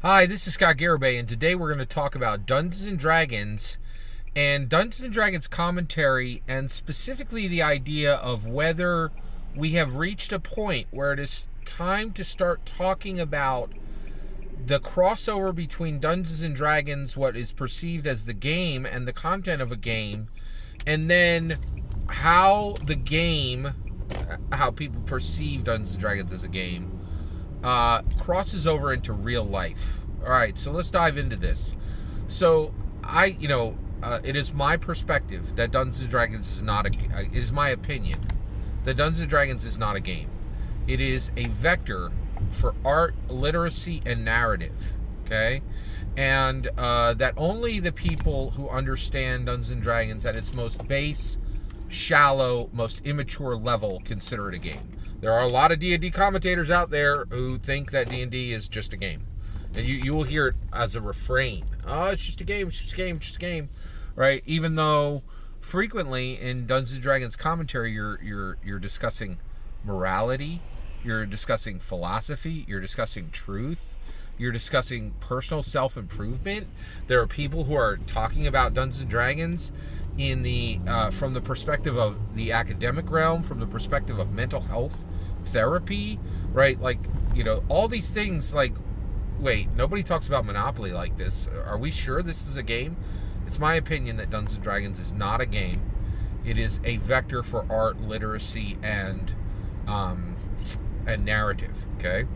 Hi, this is Scott Garibay, and today we're going to talk about Dungeons and Dragons and Dungeons and Dragons commentary, and specifically the idea of whether we have reached a point where it is time to start talking about the crossover between Dungeons and Dragons, what is perceived as the game and the content of a game, and then how the game, how people perceive Dungeons and Dragons as a game, crosses over into real life. All right, so let's dive into this. So it is my perspective that Dungeons and Dragons is not it is my opinion that Dungeons and Dragons is not a game. It is a vector for art, literacy, and narrative. Okay, and that only the people who understand Dungeons and Dragons at its most base, shallow, most immature level consider it a game. There are a lot of D&D commentators out there who think that D&D is just a game. And you will hear it as a refrain. Oh, it's just a game, it's just a game, it's just a game. Right? Even though frequently in Dungeons and Dragons commentary you're discussing morality, you're discussing philosophy, you're discussing truth, you're discussing personal self-improvement. There are people who are talking about Dungeons and Dragons in the from the perspective of the academic realm, from the perspective of mental health therapy, right? Like, all these things. Like, wait, nobody talks about Monopoly like this. Are we sure this is a game? It's my opinion that Dungeons and Dragons is not a game. It is a vector for art, literacy, and narrative. Okay,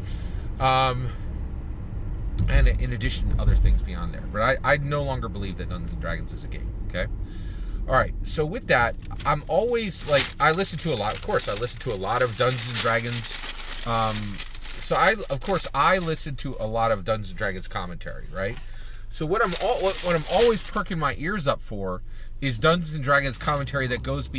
and in addition to other things beyond there. But I no longer believe that Dungeons and Dragons is a game. Okay. All right, so with that, I'm always I listen to a lot. Of course, I listen to a lot of Dungeons and Dragons. So I listen to a lot of Dungeons and Dragons commentary, right? So what I'm always perking my ears up for is Dungeons and Dragons commentary that does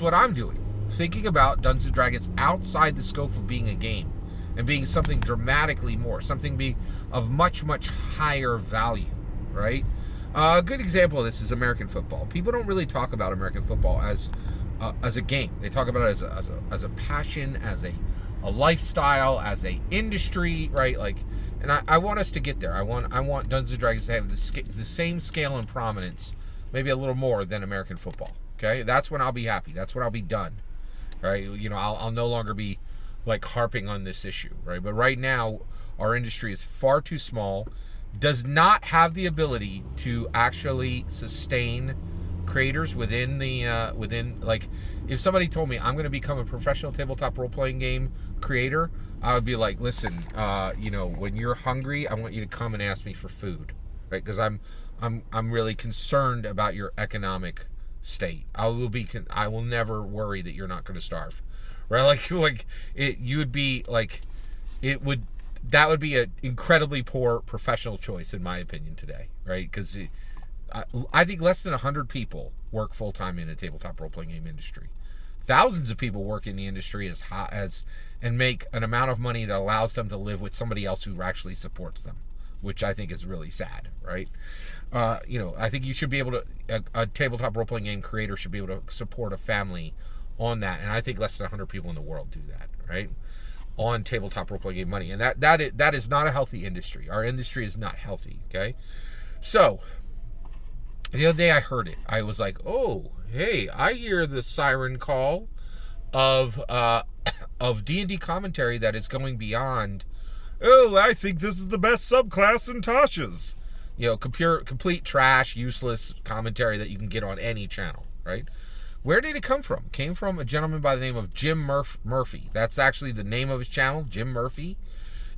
what I'm doing, thinking about Dungeons and Dragons outside the scope of being a game and being something dramatically more, something being of much, much higher value, right? A good example of this is American football. People don't really talk about American football as a game. They talk about it as a passion, as a lifestyle, as a industry, right? And I want us to get there. I want Dungeons and Dragons to have the same scale and prominence, maybe a little more than American football. Okay, that's when I'll be happy. That's when I'll be done. Right? I'll no longer be harping on this issue, right? But right now, our industry is far too small. Does not have the ability to actually sustain creators within if somebody told me I'm going to become a professional tabletop role-playing game creator, I would be like, listen, when you're hungry, I want you to come and ask me for food, right? Because I'm really concerned about your economic state. I will never worry that you're not going to starve, right? That would be an incredibly poor professional choice, in my opinion, today, right? Because I think less than 100 people work full-time in the tabletop role-playing game industry. Thousands of people work in the industry and make an amount of money that allows them to live with somebody else who actually supports them, which I think is really sad, right? I think you should be able to, a tabletop role-playing game creator should be able to support a family on that, and I think less than 100 people in the world do that, right? On tabletop role-playing game money, and that is not a healthy industry. Our industry is not healthy. Okay, so the other day I heard it. I was like, oh, hey, I hear the siren call of D&D commentary that is going beyond. Oh, I think this is the best subclass in Tasha's. Complete trash, useless commentary that you can get on any channel, right? Where did it come from? It came from a gentleman by the name of Jim Murphy. That's actually the name of his channel, Jim Murphy.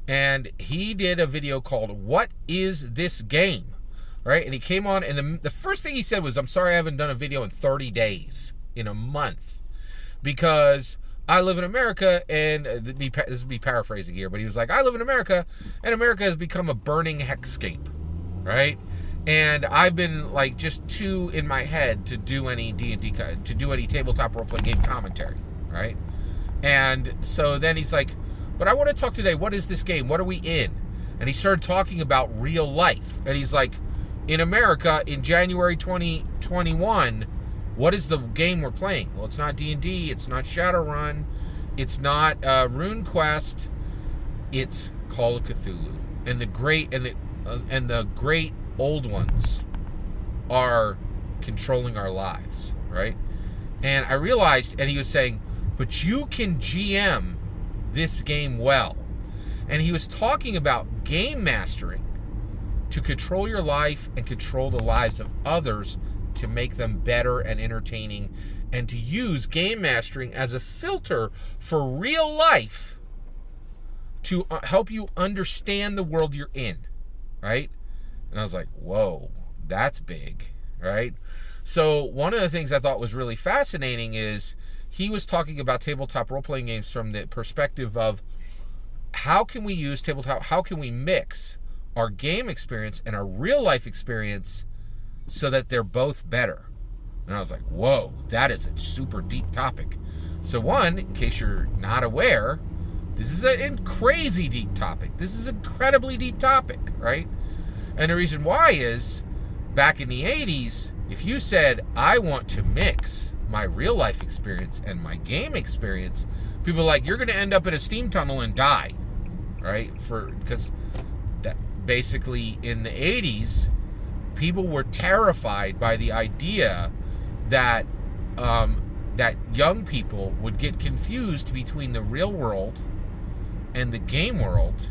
And he did a video called What Is This Game? Right? And he came on, and the first thing he said was, I'm sorry I haven't done a video in 30 days, in a month. Because I live in America, and this is me paraphrasing here, but he was like, I live in America, and America has become a burning hexscape. Right? And I've been just too in my head to do any D&D, to do any tabletop role-playing game commentary, right? And so then he's like, but I want to talk today. What is this game? What are we in? And he started talking about real life. And he's like, in America in January 2021, what is the game we're playing? Well, it's not D&D. It's not Shadowrun. It's not RuneQuest. It's Call of Cthulhu, and the great old ones are controlling our lives, right? And I realized, and he was saying, but you can GM this game well. And he was talking about game mastering to control your life and control the lives of others to make them better and entertaining, and to use game mastering as a filter for real life to help you understand the world you're in, right? And I was like, whoa, that's big, right? So one of the things I thought was really fascinating is he was talking about tabletop role-playing games from the perspective of how can we use tabletop, how can we mix our game experience and our real-life experience so that they're both better. And I was like, whoa, that is a super deep topic. So one, in case you're not aware, this is a crazy deep topic. This is an incredibly deep topic, right? And the reason why is, back in the 80s, if you said, I want to mix my real life experience and my game experience, people are like, you're going to end up in a steam tunnel and die, right? Because that basically in the 80s, people were terrified by the idea that that young people would get confused between the real world and the game world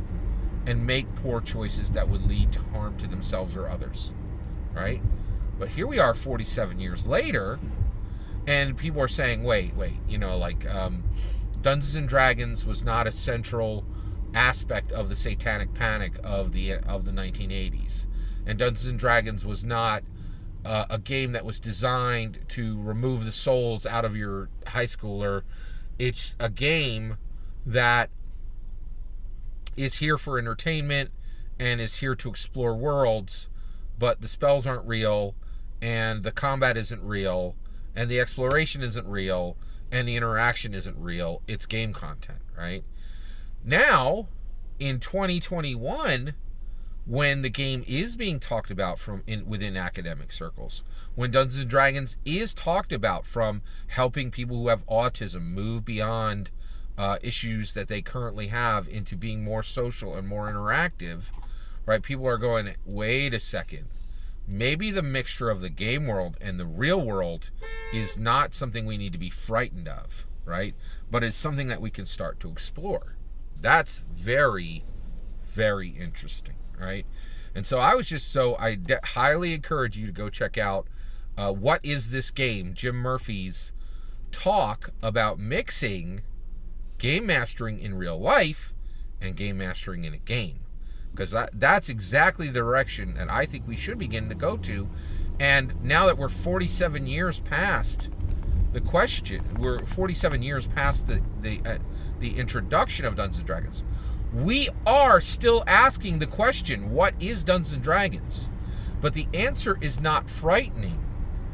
and make poor choices that would lead to harm to themselves or others, right? But here we are 47 years later, and people are saying, wait, Dungeons and Dragons was not a central aspect of the satanic panic of the 1980s. And Dungeons and Dragons was not a game that was designed to remove the souls out of your high schooler. It's a game that is here for entertainment and is here to explore worlds, but the spells aren't real, and the combat isn't real, and the exploration isn't real, and the interaction isn't real. It's game content, right? Now, in 2021, when the game is being talked about within academic circles, when Dungeons and Dragons is talked about from helping people who have autism move beyond issues that they currently have into being more social and more interactive, right? People are going, wait a second, maybe the mixture of the game world and the real world is not something we need to be frightened of, right? But it's something that we can start to explore. That's very, very interesting, right? And so I highly encourage you to go check out What Is This Game? Jim Murphy's talk about mixing game mastering in real life and game mastering in a game. Because that's exactly the direction that I think we should begin to go to. And now that we're 47 years past the question, we're 47 years past the introduction of Dungeons & Dragons, we are still asking the question, what is Dungeons & Dragons? But the answer is not frightening,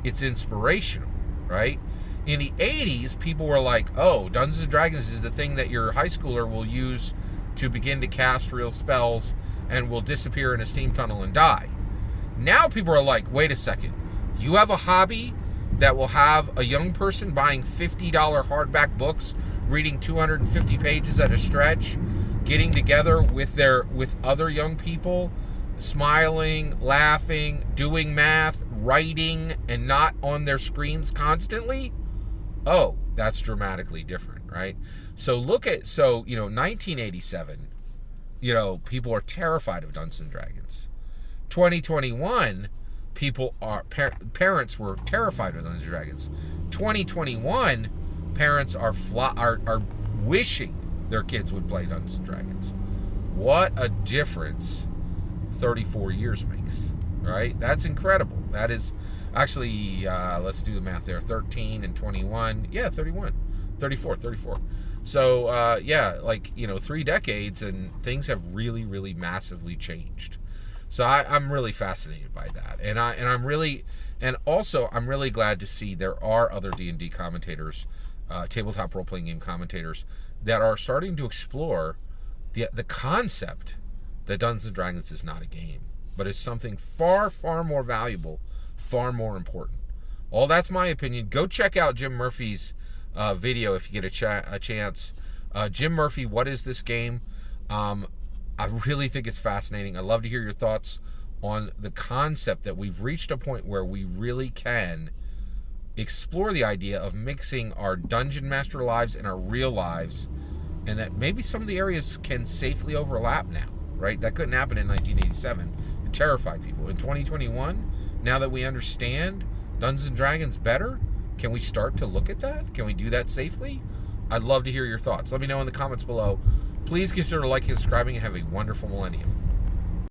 it's inspirational, right? In the 80s, people were like, oh, Dungeons & Dragons is the thing that your high schooler will use to begin to cast real spells and will disappear in a steam tunnel and die. Now people are like, wait a second, you have a hobby that will have a young person buying $50 hardback books, reading 250 pages at a stretch, getting together with other young people, smiling, laughing, doing math, writing, and not on their screens constantly? Oh, that's dramatically different, right? So 1987, people are terrified of Dungeons and Dragons. 2021, parents were terrified of Dungeons and Dragons. 2021, parents are wishing their kids would play Dungeons and Dragons. What a difference 34 years makes, right? That's incredible. That is actually, let's do the math there, 13 and 21. Yeah, 34. So, 3 decades, and things have really, really massively changed. So I'm really fascinated by that. I'm really glad to see there are other D&D commentators, tabletop role-playing game commentators, that are starting to explore the concept that Dungeons & Dragons is not a game, but is something far, far more valuable, far more important. All that's my opinion. Go check out Jim Murphy's video if you get a chance. Jim Murphy, What Is This Game? I really think it's fascinating. I'd love to hear your thoughts on the concept that we've reached a point where we really can explore the idea of mixing our dungeon master lives and our real lives, and that maybe some of the areas can safely overlap now, right? That couldn't happen in 1987. It terrified people. In 2021, now that we understand Dungeons and Dragons better, can we start to look at that? Can we do that safely? I'd love to hear your thoughts. Let me know in the comments below. Please consider liking and subscribing, and have a wonderful millennium.